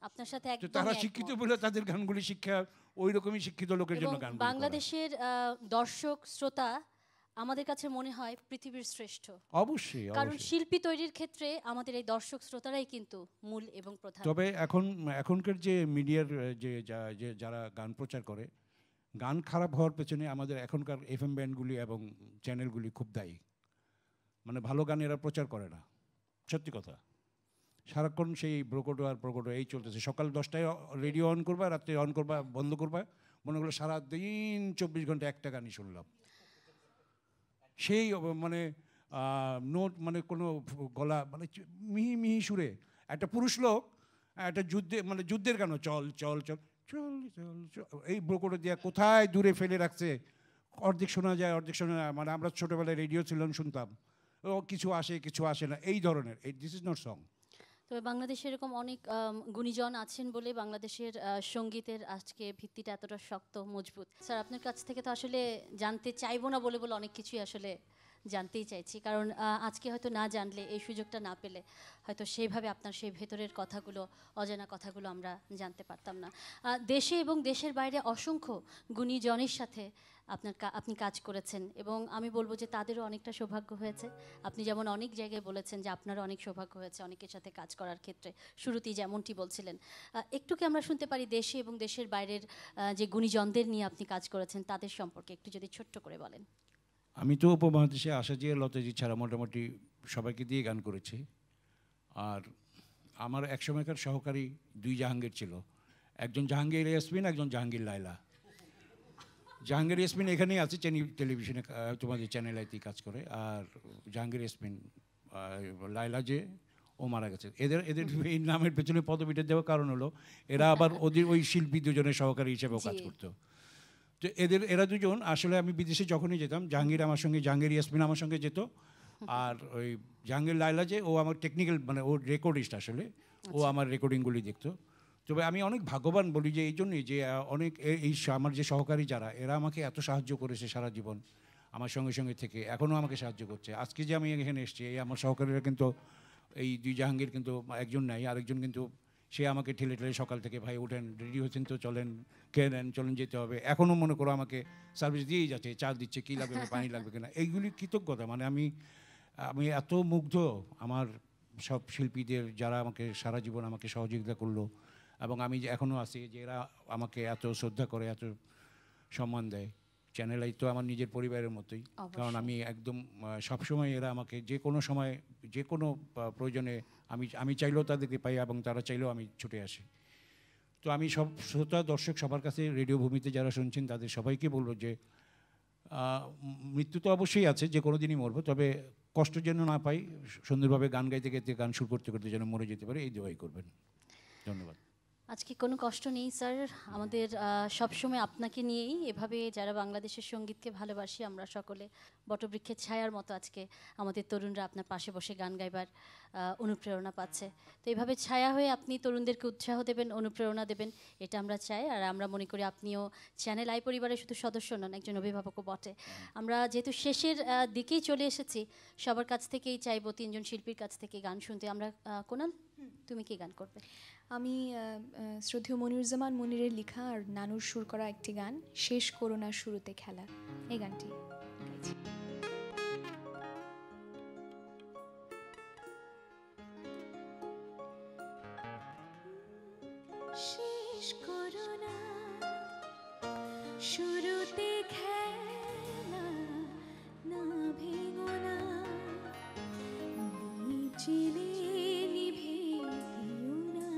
আপনার সাথে তো একদম তারা শিক্ষিত বলে তাদের গানগুলি শিক্ষা ওই রকমই শিক্ষিত লোকের জন্য গান। বাংলাদেশের দর্শক শ্রোতা আমাদের কাছে মনে হয় পৃথিবীর শ্রেষ্ঠ, অবশ্যই কারণ অবশ্যই। শিল্পী তৈরির ক্ষেত্রে আমাদের এই দর্শক শ্রোতারাই কিন্তু মূল এবং প্রধান। তবে এখনকার যে মিডিয়ার যে যারা গান প্রচার করে, গান খারাপ হওয়ার পেছনে আমাদের এখনকার এফএম ব্যান্ডগুলি এবং চ্যানেলগুলি খুব দায়ী। মানে ভালো গান এরা প্রচার করে না, সত্যি কথা। সারাক্ষণ সেই ব্রোকোটো আর প্রকোটো এই চলতেছে। সকাল 10টায় রেডিও অন করবা, রাত্রে অন করবা, বন্ধ করবা, মনে করলো সারাদিন 24 ঘন্টা একটা গানই শুনলাম। সেই মানে নোট, মানে কোনো গলা, মানে মিহি মিহি সুরে একটা পুরুষ লোক একটা যুদ্ধের গানও চল চল চল চল চল চল, এই ব্রোকোটো দিয়ে কোথায় দূরে ফেলে রাখছে, অর্ধেক শোনা যায় অর্ধেক শোনা যায়। মানে আমরা ছোটোবেলায় রেডিও ছিলাম, শুনতাম ও কিছু আসে কিছু আসে না, এই ধরনের। This is not song. তবে বাংলাদেশে এরকম অনেক গুণীজন আছেন বলে বাংলাদেশের সঙ্গীতের আজকে ভিত্তিটা এতটা শক্ত মজবুত। স্যার আপনার কাছ থেকে তো আসলে জানতে চাইবো না বলে অনেক কিছুই আসলে জানতেই চাইছি, কারণ আজকে হয়তো না জানলে, এই সুযোগটা না পেলে হয়তো সেইভাবে আপনার সেই ভেতরের কথাগুলো, অজানা কথাগুলো আমরা জানতে পারতাম না। দেশে এবং দেশের বাইরে অসংখ্য গুণীজনের সাথে আপনি কাজ করেছেন, এবং আমি বলবো যে তাদেরও অনেকটা সৌভাগ্য হয়েছে। আপনি যেমন অনেক জায়গায় বলেছেন যে আপনারও অনেক সৌভাগ্য হয়েছে অনেকের সাথে কাজ করার ক্ষেত্রে, শুরুতেই যেমনটি বলছিলেন। একটু কি আমরা শুনতে পারি দেশে এবং দেশের বাইরের যে গুণীজনদের নিয়ে আপনি কাজ করেছেন তাদের সম্পর্কে একটু যদি ছোট্ট করে বলেন? আমি তো উপমহাদেশে আশাজি আর লতাজি ছাড়া মোটামুটি সবাইকে দিয়ে গান করেছি। আর আমার এক সময়কার সহকারী 2 জাহাঙ্গীর ছিল, একজন জাহাঙ্গীর ইয়াসমিন, একজন জাহাঙ্গীর লায়লা। জাহাঙ্গীর ইয়াসমিন এখানেই আছে, টেলিভিশনে তোমাদের চ্যানেল আইতেই কাজ করে। আর জাহাঙ্গীর ইয়াসমিন, লায়লা যে, ও মারা গেছে। এদের এই নামের পেছনে পদবিটা দেওয়ার কারণ হলো এরা আবার ওদের ওই শিল্পী দুজনের সহকারী হিসেবেও কাজ করতো। তো এরা দুজন আসলে, আমি বিদেশে যখনই যেতাম, জাহাঙ্গীর ইয়াসমিন আমার সঙ্গে যেত। আর ওই জাহাঙ্গীর লায়লা যে, ও আমার টেকনিক্যাল, মানে ও রেকর্ডিস্ট আসলে, ও আমার রেকর্ডিংগুলি দেখতো। তবে আমি অনেক ভাগ্যবান বলি যে এই জন্যই যে অনেক আমার যে সহকারী যারা, এরা আমাকে এত সাহায্য করেছে সারা জীবন, আমার সঙ্গে সঙ্গে থেকে এখনও আমাকে সাহায্য করছে। আজকে যে আমি এখানে এসেছি, এই আমার সহকারীরা কিন্তু, এই 2 জাহাঙ্গীর কিন্তু, একজন নাই, আরেকজন কিন্তু সে আমাকে ঠেলে সকাল থেকে, ভাই ওঠেন, রেডি হচ্ছেন তো, চলেন, খেয়ে নেন, চলেন, যেতে হবে। এখনও মনে করো আমাকে সার্ভিস দিয়েই যাচ্ছে, চা দিচ্ছে, কী লাগবে, পানি লাগবে কিনা, এইগুলি কৃতজ্ঞতা। মানে আমি এত মুগ্ধ আমার সব শিল্পীদের, যারা আমাকে সারা জীবন আমাকে সহযোগিতা করলো, এবং আমি যে এখনও আছি যে এরা আমাকে এত শ্রদ্ধা করে, এত সম্মান দেয়। চ্যানেল আই তো আমার নিজের পরিবারের মতোই, কারণ আমি একদম সবসময় এরা আমাকে যে কোনো সময় যে কোনো প্রয়োজনে আমি চাইলেও তাদেরকে পাই এবং তারা চাইলেও আমি ছুটে আসি। তো আমি সব শ্রোতা দর্শক সবার কাছে রেডিও ভূমিতে যারা শুনছেন তাদের সবাইকে বলবো যে মৃত্যু তো অবশ্যই আছে, যে কোনো দিনই মরবো, তবে কষ্ট যেন না পাই, সুন্দরভাবে গান গাইতে গাইতে গান সুর করতে করতে যেন মরে যেতে পারে, এই দোয়াই করবেন। ধন্যবাদ। আজকে কোনো কষ্ট নেই স্যার, আমাদের সবসময় আপনাকে নিয়েই, এভাবে যারা বাংলাদেশের সঙ্গীতকে ভালোবাসি আমরা সকলে বটবৃক্ষের ছায়ার মতো আজকে আমাদের তরুণরা আপনার পাশে বসে গান গাইবার অনুপ্রেরণা পাচ্ছে। তো এইভাবে ছায়া হয়ে আপনি তরুণদেরকে উৎসাহ দেবেন, অনুপ্রেরণা দেবেন, এটা আমরা চাই। আর আমরা মনে করি আপনিও চ্যানেল আই পরিবারের শুধু সদস্য নন, একজন অভিভাবকও বটে। আমরা যেহেতু শেষের দিকেই চলে এসেছি, সবার কাছ থেকেই চাইবো, তিনজন শিল্পীর কাছ থেকে গান শুনতে। আমরা কোনাল, তুমি কি গান করবে? আমি শ্রদ্ধেয় মনিরুজ্জামান মনিরের লেখা আর নানুর সুর করা একটি গান, শেষ করোনা শুরুতে খেলা, এই গানটি গাইছি। শেষ করোনা শুরুতে খেলা, না ভেঙো না চিলে নিভে দিও না।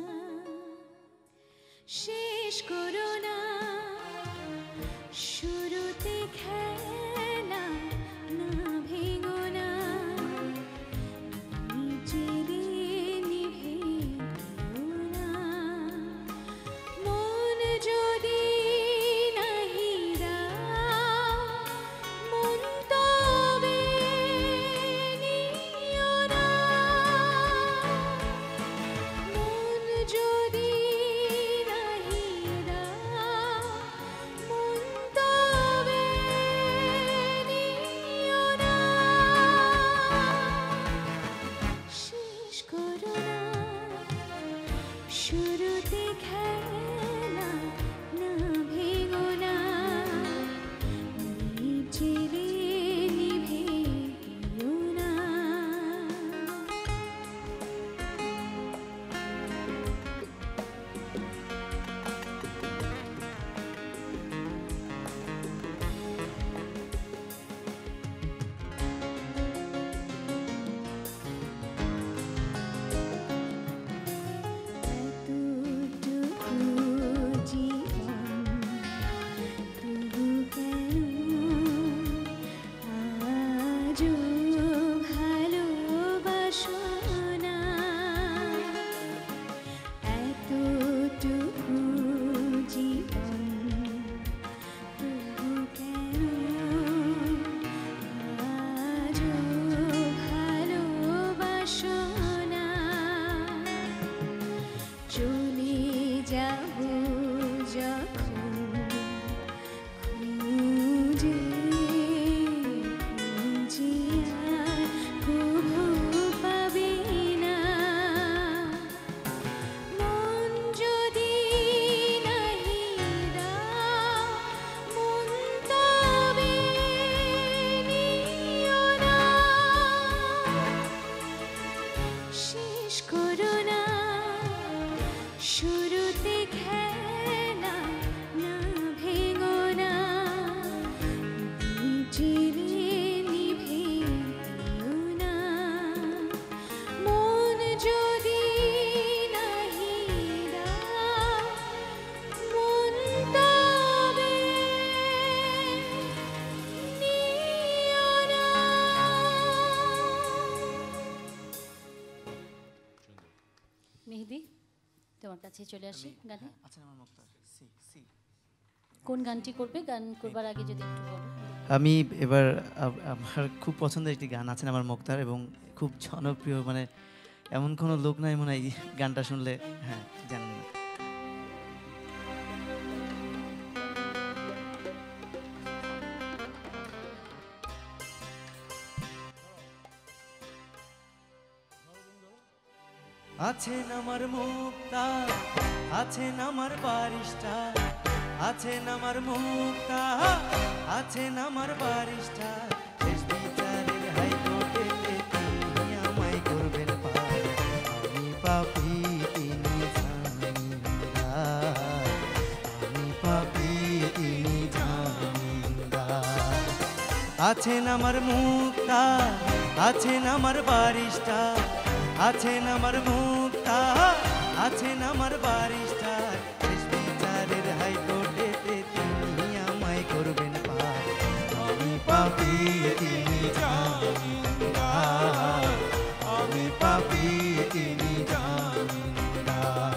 শেষ করোনা শুরুতে খেলা, না ভেঙো না চিলে নিভে দিও না। মন যদি নাহি দাও, মন তবে নিও না। মন যদি নাহি দাও, মন তবে নিও না। শেষ করোনা শুরুতে খেলা, না ভেঙো না চিরে নিভে দিও না। এতটুকু জীবন তবু কেন আজও ভালোবাসো না। এতটুকু জীবন তবু কেন আজও ভালোবাসো না। চলে যাব যখন খুঁজে খুঁজে আর কভু পাবে না। মন যদি নাহি দাও, মন তবে নিও না। শেষ করোনা শুরুতে খেলা, না ভেঙো না চিরে নিভে দিও না। মন যদি নাহি দাও, মন তবে নিও না। মেহেদি, তোমার কাছে চলে আসি গানে। আছেন আমার মুক্তার, সি সি। কোন গানটি করবে? গান করবার আগে যদি একটু বলো। আমি এবার আমার খুব পছন্দের একটি গান আছেন আমার মুক্তার, এবং খুব জনপ্রিয়, মানে এমন কোনো লোক নাই মনে হয় এই গানটা শুনলে হ্যাঁ জানেন না। আছেন আমার মুক্তা, আছেন আমার বারিস্টার, আছেন আমার মুক্তা, আছেন আমার বারিস্টার। শেষ বিচারের হাইকোর্টে তিনি আমায় করবেন পার, আমি পাপী তিনি জানেন না। আছেন আমার মুক্তা, আছেন আমার বারিশটা, আছেন আমার মুক্তা, আছেন আমার বারিশটা। শেষ বিচারের হাইকোর্টেতে তিনি আমায় করবেন পার। আমি পাপী তিনি জামিনদার, আমি পাপী তিনি জামিনদার।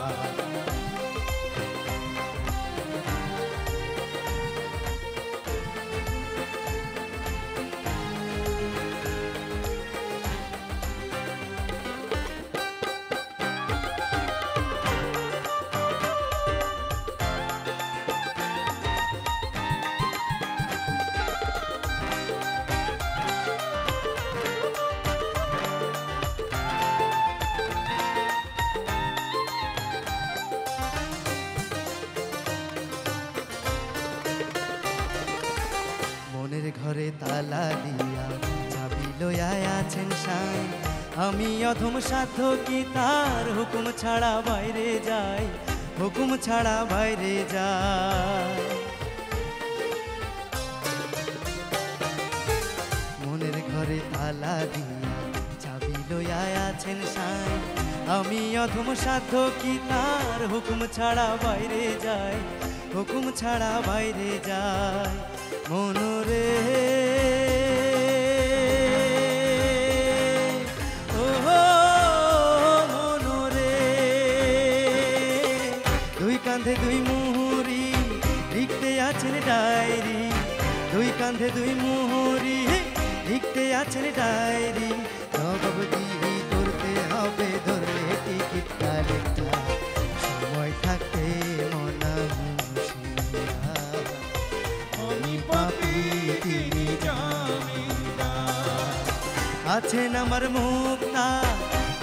মনের ঘরে তালা দিয়া চাবি লইয়া আছেন সাই। আমি অধম সাধ্য কি তার হুকুম ছাড়া বাইরে যাই, হুকুম ছাড়া বাইরে যাই। মনের ঘরে তালা দিয়া চাবি লইয়া আছেন সাই। আমি অধম সাধ্য কি তার হুকুম ছাড়া বাইরে যাই, হুকুম ছাড়া বাইরে যাই। মনরে ও মনরে, দুই কাঁধে দুই মুহুরি লিখতে আছেন ডায়েরি, দুই কাঁধে দুই মুহুরি লিখতে আছেন ডায়েরি। জবাবদিহি করতে হবে ধরলে টিকিট কালেক্টর, সময় থাকতে মনা হুঁশিয়ার। আমি পাপী তিনি জামিনদার, আছেন আমার মুক্তা,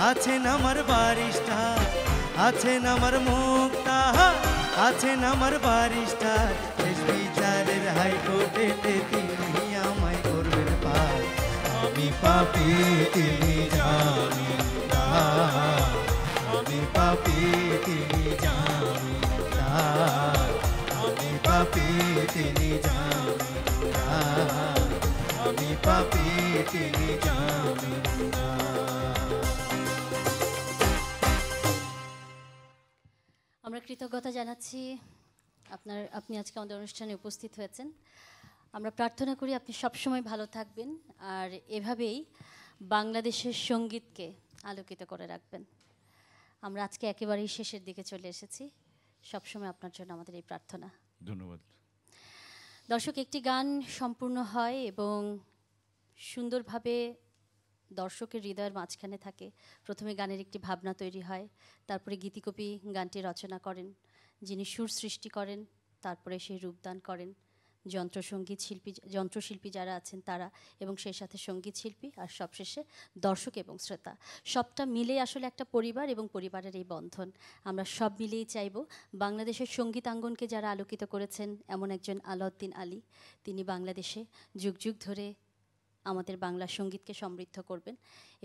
আছেন আমার বারিশটা, আছেন আমার মুক্তা, আছেন আমার বারিশটা। শেষ বিচারের হাইকোর্টেতে তিনি আমায় করবেন পার। আমি পাপী তিনি জামিনদার, আমি পাপী তিনি জামিনদার, আমি পাপী তিনি জামিনদার, আমি পাপী তিনি জামিনদার। আমরা কৃতজ্ঞতা জানাচ্ছি আপনি আজকে আমাদের অনুষ্ঠানে উপস্থিত হয়েছেন। আমরা প্রার্থনা করি আপনি সবসময় ভালো থাকবেন আর এভাবেই বাংলাদেশের সঙ্গীতকে আলোকিত করে রাখবেন। আমরা আজকে একেবারেই শেষের দিকে চলে এসেছি। সবসময় আপনার জন্য আমাদের এই প্রার্থনা। ধন্যবাদ। দর্শক, একটি গান সম্পূর্ণ হয় এবং সুন্দরভাবে দর্শকের হৃদয়ের মাঝখানে থাকে। প্রথমে গানের একটি ভাবনা তৈরি হয়, তারপরে গীতিকবি গানটি রচনা করেন, যিনি সুর সৃষ্টি করেন, তারপরে সেই রূপদান করেন যন্ত্রশিল্পী যারা আছেন তারা, এবং সেই সাথে সঙ্গীত শিল্পী, আর সবশেষে দর্শক এবং শ্রোতা। সবটা মিলে আসলে একটা পরিবার এবং পরিবারের এই বন্ধন। আমরা সব মিলেই চাইব বাংলাদেশের সঙ্গীতাঙ্গনকে যারা আলোকিত করেছেন, এমন একজন আলাউদ্দিন আলী, তিনি বাংলাদেশে যুগ যুগ ধরে আমাদের বাংলা সঙ্গীতকে সমৃদ্ধ করবেন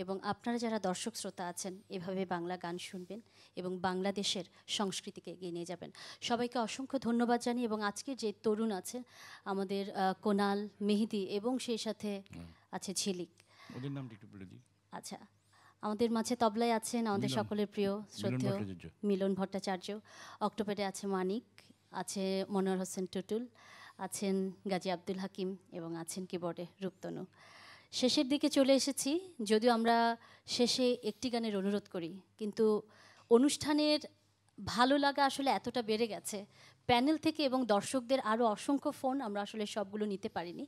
এবং আপনারা যারা দর্শক শ্রোতা আছেন এভাবে বাংলা গান শুনবেন এবং বাংলাদেশের সংস্কৃতিকে এগিয়ে নিয়ে যাবেন। সবাইকে অসংখ্য ধন্যবাদ জানি এবং আজকে যে তরুণ আছে আমাদের কোনাল, মেহেদি এবং সেই সাথে আছে ঝিলিক, ওদের নামটা একটু বলে দিই। আচ্ছা, আমাদের মাঝে তবলায় আছেন আমাদের মিলন। সকলের প্রিয় শ্রদ্ধেয় ভট্টাচার্য। মিলন ভট্টাচার্য, অক্টোপারে আছে মানিক, আছে মনোয়ার হোসেন টুটুল, আছেন গাজী আব্দুল হাকিম এবং আছেন কিবোর্ডে রূপতনু। শেষের দিকে চলে এসেছি, যদিও আমরা শেষে একটি গানের অনুরোধ করি, কিন্তু অনুষ্ঠানের ভালো লাগা আসলে এতটা বেড়ে গেছে প্যানেল থেকে এবং দর্শকদের আরও অসংখ্য ফোন, আমরা আসলে সবগুলো নিতে পারিনি।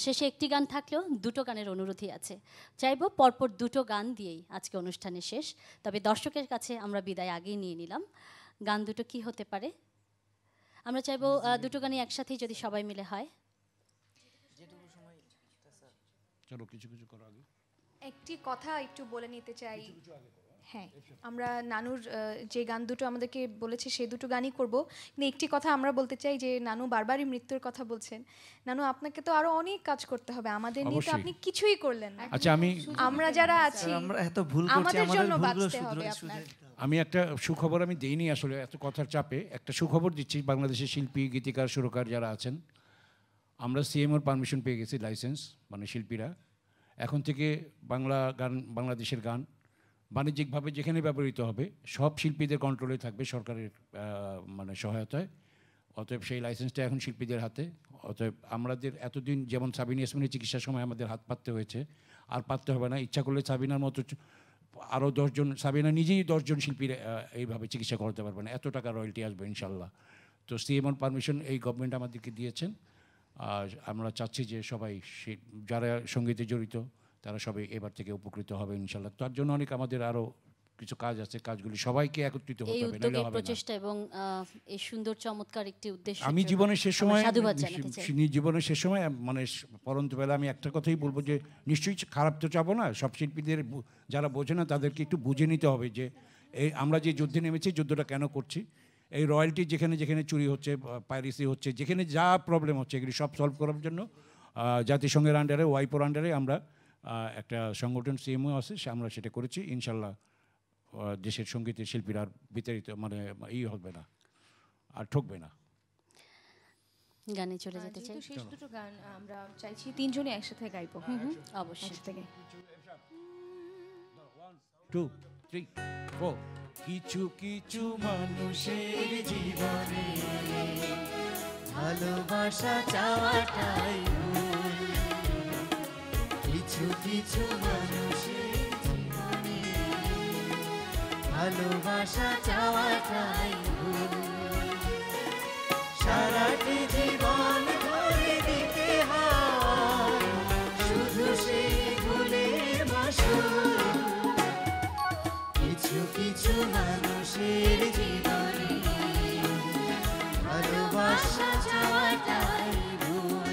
শেষে একটি গান থাকলেও দুটো গানের অনুরোধই আছে। চাইবো পরপর দুটো গান দিয়েই আজকে অনুষ্ঠানে শেষ, তবে দর্শকের কাছে আমরা বিদায় আগেই নিয়ে নিলাম। গান দুটো কি হতে পারে? আমরা চাইবো দুটো গানই একসাথেই যদি সবাই মিলে হয়। চলো কিছু কিছু করো আগে। একটি কথা একটু বলে নিতে চাই। হ্যাঁ, আমরা নানুর যে গান দুটো আমাদেরকে বলেছে সে দুটো গানই করব, কিন্তু একটি কথা আমরা বলতে চাই যে নানু বারবারই মৃত্যুর কথা বলছেন। নানু, আপনাকে তো আরো অনেক কাজ করতে হবে, আমাদের নিয়ে তো অবশ্যই। আপনি কিছুই করলেন না। আচ্ছা, আমরা যারা আছি আমরা এত ভুল করছি, আমাদের আমাদের জন্য ভুলগুলো বাঁচতে হবে শুধরে আপনার। আমি একটা সুখবর আমি দেইনি আসলে এত কথার চাপে, একটা সুখবর দিচ্ছি বাংলাদেশের শিল্পী, গীতিকার, সুরকার যারা আছেন। আমরা সিএমওর পারমিশন পেয়ে গেছি, লাইসেন্স, মানে শিল্পীরা এখন থেকে বাংলা গান, বাংলাদেশের গান বাণিজ্যিকভাবে যেখানে ব্যবহৃত হবে সব শিল্পীদের কন্ট্রোলে থাকবে সরকারের মানে সহায়তায়। অতএব সেই লাইসেন্সটা এখন শিল্পীদের হাতে। অতএব আমাদের এতদিন যেমন সাবিনা ইয়াসমিনের চিকিৎসার সময় আমাদের হাত পাততে হয়েছে, আর পাততে হবে না। ইচ্ছা করলে সাবিনার মতো আরও 10 জন, সাবিনা নিজেই 10 জন শিল্পীর এইভাবে চিকিৎসা করতে পারবে না, এত টাকা রয়্যালটি আসবে ইনশাল্লাহ। তো সিএমওর পারমিশন এই গভর্নমেন্ট আমাদেরকে দিয়েছেন। আর আমরা চাচ্ছি যে সবাই যারা সঙ্গীতে জড়িত তারা সবাই এবার থেকে উপকৃত হবে ইনশাল্লাহ। তার জন্য অনেক আমাদের আরও কিছু কাজ আছে, কাজগুলি সবাইকে একত্রিত এই হতে হবে, নাহলে উদ্যোগের হবে না। প্রচেষ্টা এবং এই সুন্দর চমৎকার একটি উদ্দেশ্য আমি জীবনের শেষ সময় সাধুবাদ জানাতে চাই। জীবনের শেষ সময় মানে পরন্ত বেলা আমি একটা কথাই বলবো যে নিশ্চয়ই খারাপ তো চাবো না, সব শিল্পীদের যারা বোঝে না তাদেরকে একটু বুঝে নিতে হবে যে এই আমরা যে যুদ্ধে নেমেছি যুদ্ধটা কেন করছি। এই রয়্যালটি যেখানে যেখানে চুরি হচ্ছে, পাইরেসি হচ্ছে, যেখানে যা প্রবলেম হচ্ছে এগুলি সব সলভ করার জন্য জাতিসংঘের আন্ডারে, ওয়াইপোর আন্ডারে আমরা একটা সংগঠন সিএমও আছে, আমরা সেটা করেছি। ইনশাল্লাহ দেশের সঙ্গীতের শিল্পীরা আর বিতাড়িত মানে হবে না, আর ঠকবে না। গানে চলে যেতে চাই। যেহেতু শেষ দুটো গান আমরা চাইছি তিনজনই একসাথে গাইবো। অবশ্যই। একসাথে গাই। 2, 3, 4 কিছু কিছু মানুষের জীবনে ভালোবাসা চাওয়াটাই ভুল। কিছু কিছু মানুষের জীবনে ভালোবাসা চাওয়াটাই ভুল। সারাটি জীবন ধরে দিতে হয় শুধু সেই ভুলের মাসুল। কিছু কিছু মানুষের জীবনে ভালোবাসা চাওয়াটাই ভুল।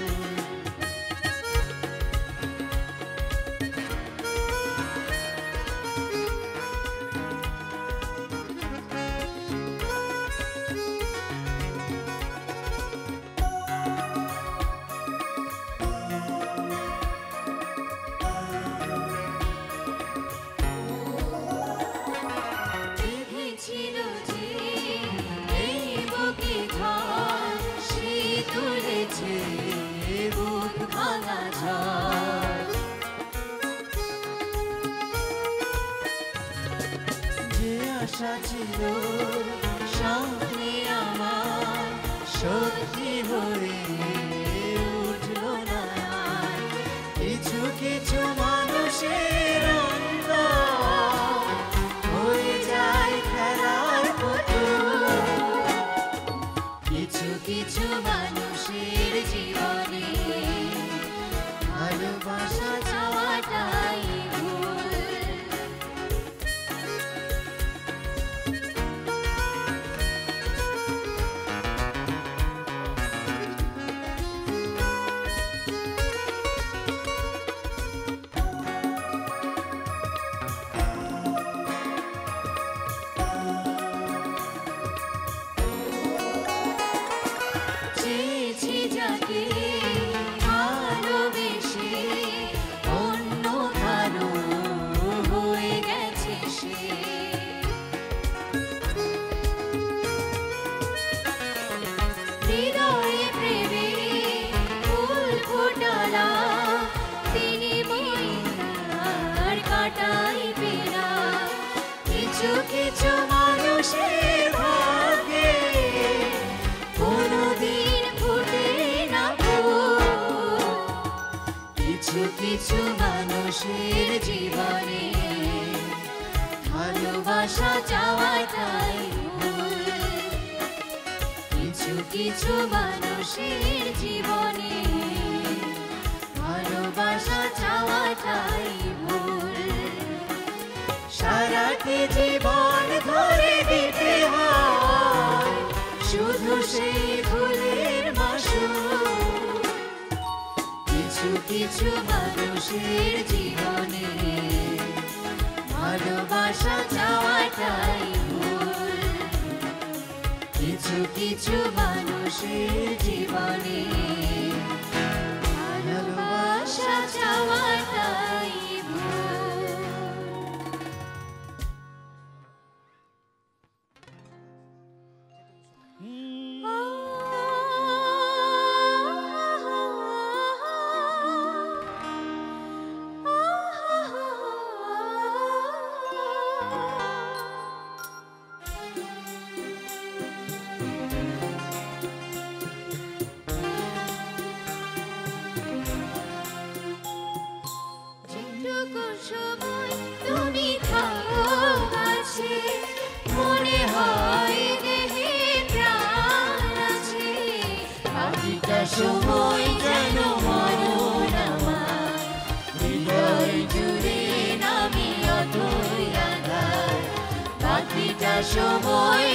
ছিল যে এই বুকে ঝড় সে তুলেছে বুক ভাঙা ঝড়। যে আশা ছিল সামনে আমার সত্যি হয়ে উঠল না। কিছু কিছু মানুষের অন্তর হয়ে যায় খেলার পুতুল। কিছু কিছু মানুষের জীবনে ভালোবাসা চাওয়াটাই ভুল। চেয়েছি যাকে ভালোবেসে অন্য কারো হয়ে গেছে সে। হৃদয়ে প্রেমে ফুল ফোটালা তিনি ময়ূর কাটাই পেরা। কিছু কিছু মানুষের ভাগ্যে কোনোদিন ফুটে না ফুল। কিছু কিছু মানুষের জীবনে ভালোবাসা চাওয়াটাই ভুল। কিছু কিছু মানুষের জীবনে ভালোবাসা চাওয়াটাই ভুল। সারাটি জীবন ধরে দিতে হয় শুধু সেই ভুলের মাসুল। কিছু কিছু মানুষের জীবনে ভালোবাসা চাওয়াটাই ভুল। কিছু কিছু মানুষের জীবনে ভালোবাসা চাওয়াটাই ভুল। সময়